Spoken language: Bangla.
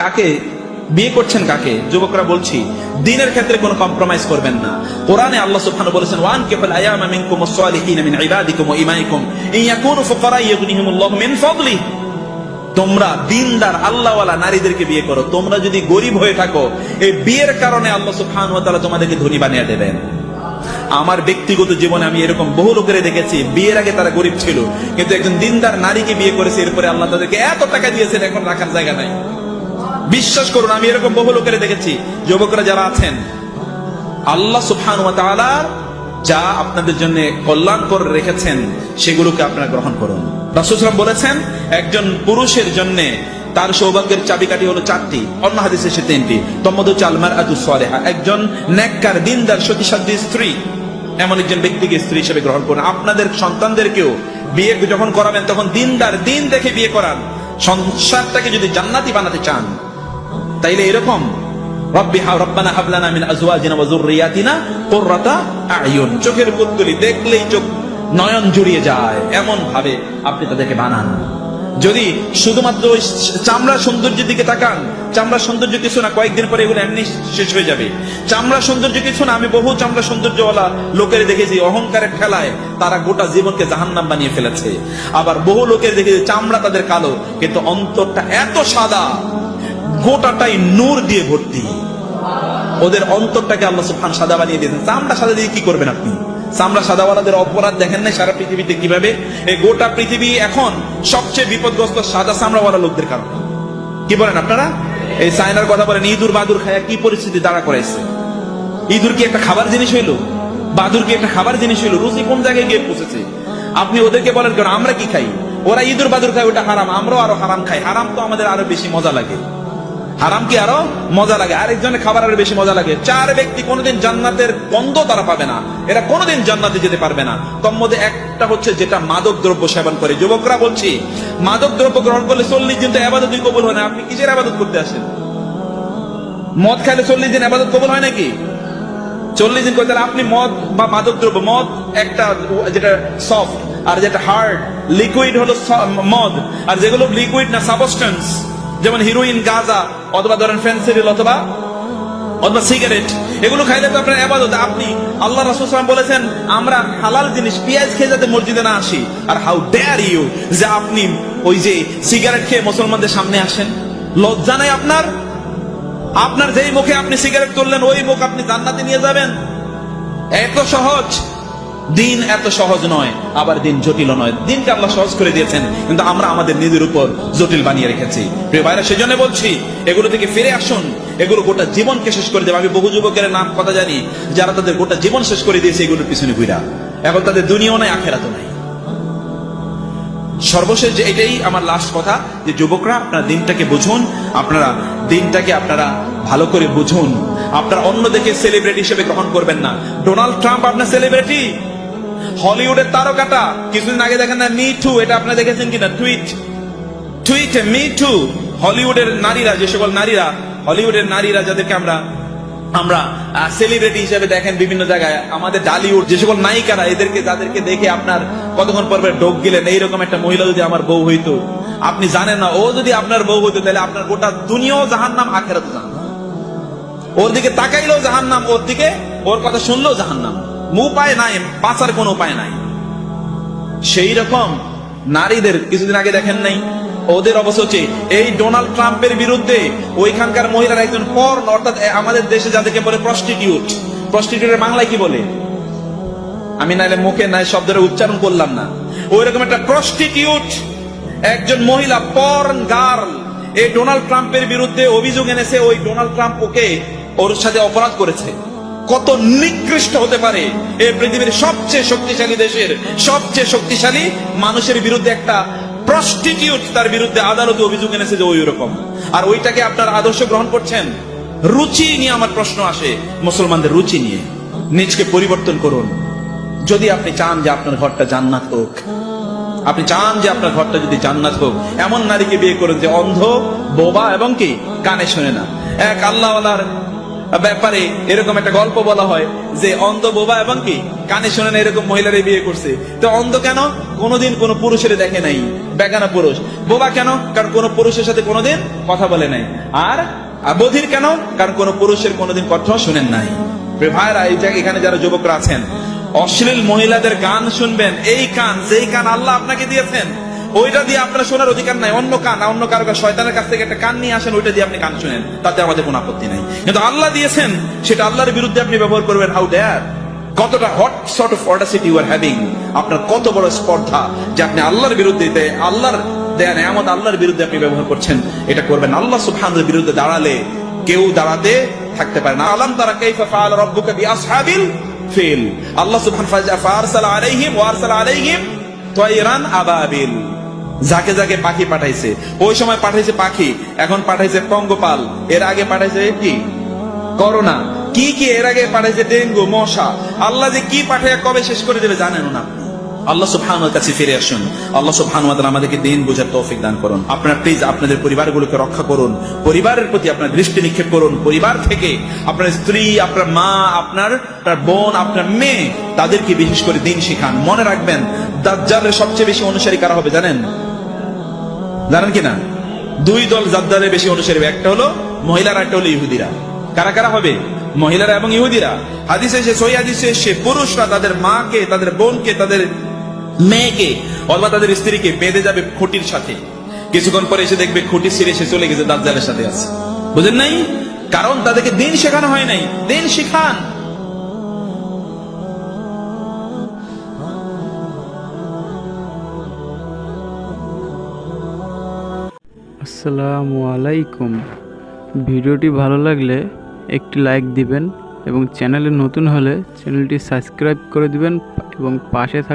কাকে বিয়ে করছেন, কাকে? যুবকরা বলছি দ্বীনের ক্ষেত্রে কোনো কম্প্রোমাইজ করবেন না। কোরআনে আল্লাহ সুবহানাহু বলেছেন, ওয়ানকিহুল আয়ামা মিনকুম ওয়াস-সালিহিনা মিন ইবাদিকুম ওয়া ইমাইকুম ইন ইয়াকুনু ফুকারা ইউগনিহিমুল্লাহু মিন ফাদলি। তোমরা দ্বীনদার আল্লাহওয়ালা নারীদেরকে বিয়ে করো। তোমরা যদি গরিব হয়ে থাকো, এই বিয়ের কারণে আল্লাহ সুবহানাহু ওয়া তাআলা তোমাদেরকে ধনী বানিয়ে দেবেন। আমার ব্যক্তিগত জীবনে আমি এরকম বহু লোকের দেখেছি, বিয়ের আগে তারা গরিব ছিল, কিন্তু একজন দ্বীনদার নারীকে বিয়ে করেছে, এরপরে আল্লাহ তাদেরকে এত টাকা দিয়েছেন এখন রাখার জায়গা নাই। বিশ্বাস করুন, আমি এরকম বহু লোকের দেখেছি। যুবকরা যারা আছেন, আল্লাহ সুবহানাহু ওয়া তাআলা যা আপনাদের জন্য কল্যাণ করে রেখেছেন সেগুলোকে আপনারা গ্রহণ করুন। রাসূল সাল্লাল্লাহু আলাইহি ওয়াসাল্লাম বলেছেন, একজন পুরুষের জন্য তার সৌভাগ্যের চাবিকাঠি হলো 4টি, অন্য হাদিসে সে 3টি। তম্মদু চাল মারআতু সালিহা, একজন নেককার দ্বীনদার সতীসাধ্যী স্ত্রী, এমন একজন ব্যক্তিকে স্ত্রী হিসেবে গ্রহণ করুন। আপনাদের সন্তানদেরকেও বিয়ে যখন করাবেন তখন দ্বীনদার, দ্বীন দেখে বিয়ে করান। সংসারটাকে যদি জান্নাতি বানাতে চান তাইলে এরকম রব্বানা হাব লানা মিন আজওয়াজিনা ওয়া যুররিয়াতিনা কুররাতা আয়ুন, চোখের পুতলি দেখলেই চোখ নয়ন জুড়িয়ে যায়, এমন ভাবে আপনি তাদেরকে বানান। যদি শুধুমাত্র চামড়া সৌন্দর্যের দিকে তাকান, চামড়া সৌন্দর্য কিছু না, কয়েকদিন পরে এগুলো এমনি শেষ হয়ে যাবে। চামড়া সৌন্দর্য কিছু না, আমি বহু চামড়া সৌন্দর্যওয়ালা লোকের দেখেছি অহংকারের ঠেলায় তারা গোটা জীবনকে জাহান্নাম বানিয়ে ফেলেছে। আবার বহু লোকের দেখেছি চামড়া তাদের কালো, কিন্তু অন্তরটা এত সাদা, গোটাটাই নূর দিয়ে ভর্তি। ওদের অন্তরটাকে আল্লাহ সুবহান সাদা বানিয়ে দিয়েছেন। চামড়া সাদা দিয়ে কি করবেন আপনি? চামড়া সাদাওয়ালাদের অপরাধ দেখেন নাই সারা পৃথিবীতে কিভাবে? এই গোটা পৃথিবী এখন সবচেয়ে বিপদগ্রস্ত সাদা চামড়াওয়ালা লোকদের কারণে। কি বলেন আপনারা? এই চায়নার কথা বলেন, ইঁদুর বাদুর খায়া কি পরিস্থিতি দাঁড়া করাইছে। ইঁদুর কি একটা খাবার জিনিস হইলো? বাদুর কি একটা খাবার জিনিস হইলো? রুচি কোন জায়গায় গিয়ে পৌঁছেছে? আপনি ওদেরকে বলেন কেন আমরা কি খাই? ওরা ইঁদুর বাদুর খায়, ওটা হারাম, আমরাও আরো হারাম খাই। হারাম তো আমাদের আরো বেশি মজা লাগে, হারাম কি আরো মজা লাগে, আরেকজনের খাবার আরো বেশি মজা লাগে। 4 ব্যক্তি কোনোদিন জান্নাতের গন্ধ তারা পাবে না, এরা কোনোদিন জান্নাতে যেতে পারবে না। তোর মধ্যে একটা হচ্ছে যেটা মাদক দ্রব্য সেবন করে। যুবকরা বলছি, মাদক দ্রব্য গ্রহণ করলে 40 দিন তো ইবাদতই কবুল হয় না। আপনি কিসের ইবাদত করতে আসেন? মদ খাইলে 40 দিন ইবাদত কবুল হয় নাকি? 40 দিন করতে আপনি মদ বা মাদক দ্রব্য, মদ একটা যেটা সফট আর যেটা হার্ড, লিকুইড হলো মদ, আর যেগুলো লিকুইড না সাবস্টেন্স, যেমন হিরোইন, গাঁজা, অথবা ধরেন ফেন্সিডিল অথবা সিগারেট, এগুলো খাইলে তো আপনার ইবাদত। আপনি আল্লাহ রাসূল সাল্লাল্লাহু আলাইহি ওয়াসাল্লাম বলেছেন, আমরা হালাল জিনিস পেঁয়াজ খেয়ে যাতে মসজিদে না আসি। আর হাউ ডেয়ার ইউ যে আপনি ওই যে সিগারেট খেয়ে মুসলমানদের সামনে আসেন? লজ্জা নাই আপনার? আপনার যেই মুখে আপনি সিগারেট তুললেন ওই মুখ আপনি জান্নাতে নিয়ে যাবেন? এত সহজ দিন, এত সহজ নয়। আবার দিন জটিল নয়। দিনকে আল্লাহ সহজ করে দিয়েছেন, কিন্তু আমরা আমাদের নিজের উপর জটিল বানিয়ে রেখেছি। প্রিয় ভাইরা, সেজন্য বলছি এগুলো থেকে ফিরে আসুন। এগুলো গোটা জীবনকে শেষ করে দেবে। আমি বহু যুবকের নাম কথা জানি যারা তাদের গোটা জীবন শেষ করে দিয়েছে এগুলোর পিছনে ঘুরা। এখন তাদের দুনিয়াও নাই, আখেরাতও নাই। সর্বশেষ যে এটাই আমার লাস্ট কথা, যে যুবকরা আপনারা দিনটাকে বুঝুন, আপনারা দিনটাকে আপনারা ভালো করে বুঝুন। আপনারা অন্যদেরকে সেলিব্রিটি হিসেবে গ্রহণ করবেন না। ডোনাল্ড ট্রাম্প আপনার সেলিব্রিটি, হলিউডের তারকাটা। কিছুদিন আগে দেখেন না মি টু, এটা আপনারা দেখেছেন কিনা? Tweet me two. হলিউডের নারীরা, যে সকল নারীরা, হলিউডের নারীরা যাদেরকে আমরা সেলিব্রিটি হিসেবে দেখেন বিভিন্ন জায়গায়, আমাদের ডালিউড যে সকল নায়িকারা, এদেরকে যাদেরকে দেখে আপনার কতক্ষণ পর্বে ডোক গেলেন, এইরকম একটা মহিলা যদি আমার বউ হইতো, আপনি জানেন না, ও যদি আপনার বউ হইতো তাহলে আপনার গোটা দুনিয়াও জাহান্নাম, আখেরাতও জাহান্নাম। ওর দিকে তাকাইলেও জাহান্নাম, ওর দিকে ওর কথা শুনলেও জাহান্নাম। উপায় নাই, বাঁচার কোন উপায় নাই। সেই রকম নারীদের কিছুদিন আগে দেখেন নাই, ওদের অবস্থা হচ্ছে এই ডোনাল্ড ট্রাম্পের বিরুদ্ধে ওইখানকার মহিলার একজন পর্ন, অর্থাৎ আমাদের দেশে যাদেরকে বলে প্রস্টিটিউট, প্রস্টিটিউটের বাংলায় কি বলে আমি নাইলে মুখে নাই শব্দের উচ্চারণ করলাম না, ওই রকম একটা প্রস্টিটিউট একজন মহিলা, পর্ন গার্ল, এই ডোনাল্ড ট্রাম্পের বিরুদ্ধে অভিযোগ এনেছে। ওই ডোনাল্ড ট্রাম্প ওকে, ওর সাথে অপরাধ করেছে। কত নিকৃষ্ট হতে পারে এই পৃথিবীর সবচেয়ে শক্তিশালী দেশের সবচেয়ে শক্তিশালী মানুষের বিরুদ্ধে একটা প্রস্টিটিউট তার বিরুদ্ধে আদালতে অভিযোগ এনেছে যে ওই রকম। আর ওইটাকে আপনার আদর্শ গ্রহণ করছেন। রুচি নিয়ে আমার প্রশ্ন আসে, মুসলমানদের রুচি নিয়ে। নিজকে পরিবর্তন করুন। যদি আপনি চান যে আপনার ঘরটা জান্নাত হোক, আপনি চান যে আপনার ঘরটা যদি জান্নাত হোক, এমন নারীকে বিয়ে করুন যে অন্ধ, বোবা এবং কি কানে শোনে না। এক আল্লাহওয়ালার ব্যাপারে এরকম একটা গল্প বলা হয় যে অন্ধ বোবা এবং কি কানে শোনে না এরকম মহিলারে বিয়ে করছে। তো অন্ধ কেন? কোনোদিন কোনো পুরুষের দেখে নাই, বেগানা পুরুষ। বোবা কেন? কারণ কোনো পুরুষের সাথে কোনোদিন কথা বলে নাই। আর বধির কেন? কারণ কোনো পুরুষের কোনোদিন কথা শুনেন নাই। ভাইরা, এই জায়গায় এখানে যারা যুবকরা আছেন, অশ্লীল মহিলাদের গান শুনবেন। এই কান, যেই কান আল্লাহ আপনাকে দিয়েছেন, ওইটা দিয়ে আপনার শোনার অধিকার নাই। অন্য কান, অন্য কারো শয়তানের কাছ থেকে একটা কান নিয়ে আসেন, ওইটা দিয়ে আপনি গান শুনেন, তাতে আমাদের কোনো আপত্তি নাই। কিন্তু আল্লাহ দিয়েছেন, সেটা আল্লাহর বিরুদ্ধে আপনি ব্যবহার করবেন। How dare! কতটা hot sort of audacity you are having. আপনার কত বড় স্পর্ধা যে আপনি আল্লাহর বিরুদ্ধে, আল্লাহর দেয়া নেয়ামত আল্লাহর বিরুদ্ধে আপনি ব্যবহার করছেন। এটা করবেন। আল্লাহ সুবহানাহুর বিরুদ্ধে দাঁড়ালে কেউ দাঁড়াতে থাকতে পারে না। আলাম তারা কাইফা ফাআলা রাব্বুকা বিআসহাবিল ফিল। আল্লাহ সুবহানাহু ফাআরসালা আলাইহিম ওয়া আরসালা আলাইহিম তায়রান আবাবিল। যাকে যাকে পাখি পাঠাইছে, ওই সময় পাঠাইছে পাখি, এখন পাঠাইছে পঙ্গপাল, এর আগে পাঠাইছে কি করোনা, কি কি এর আগে পাঠাইছে ডেঙ্গু, মশা। আল্লাহ যে কি পাঠাইয়া কবে শেষ করে দেবে জানেন না। আল্লাহ সুবহানাহু ওয়া তাআলার কাছে ফিরে আসুন। আল্লাহ সুবহানাহু ওয়া তাআলা আমাদেরকে দিন বোঝার তৌফিক দান করুন। আপনারা প্লিজ আপনাদের পরিবারগুলোকে রক্ষা করুন, পরিবারের প্রতি আপনার দৃষ্টি নিক্ষেপ করুন। পরিবার থেকে আপনার স্ত্রী, আপনার মা, আপনার বোন, আপনার মেয়ে, তাদেরকে বিশেষ করে দিন শিখান। মনে রাখবেন, দাজ্জালের সবচেয়ে বেশি অনুসারী কারা হবে জানেন? জানেন কিনা? দুই দল দাজ্জালের বেশি অনুসারী, একটা হলো মহিলারা, একটা হলো ইহুদিরা। কারা কারা হবে? মহিলারা এবং ইহুদিরা। হাদিসে এসে, সহিহ হাদিসে এসে, পুরুষরা তাদের মাকে, তাদের বোনকে, তাদের মেয়েকে অথবা তাদের স্ত্রীকে বেঁধে যাবে খুঁটির সাথে। কিছুক্ষণ পরে এসে দেখবে খুঁটি ছিঁড়ে এসে চলে গেছে, দাজ্জালের সাথে আছে। বুঝেন নাই? কারণ তাদেরকে দিন শেখানো হয় নাই। দিন শিখান। আসসালামু আলাইকুম। ভিডিওটি ভালো লাগলে একটি লাইক দিবেন এবং চ্যানেলে নতুন হলে চ্যানেলটি সাবস্ক্রাইব করে দিবেন এবং পাশে থাকা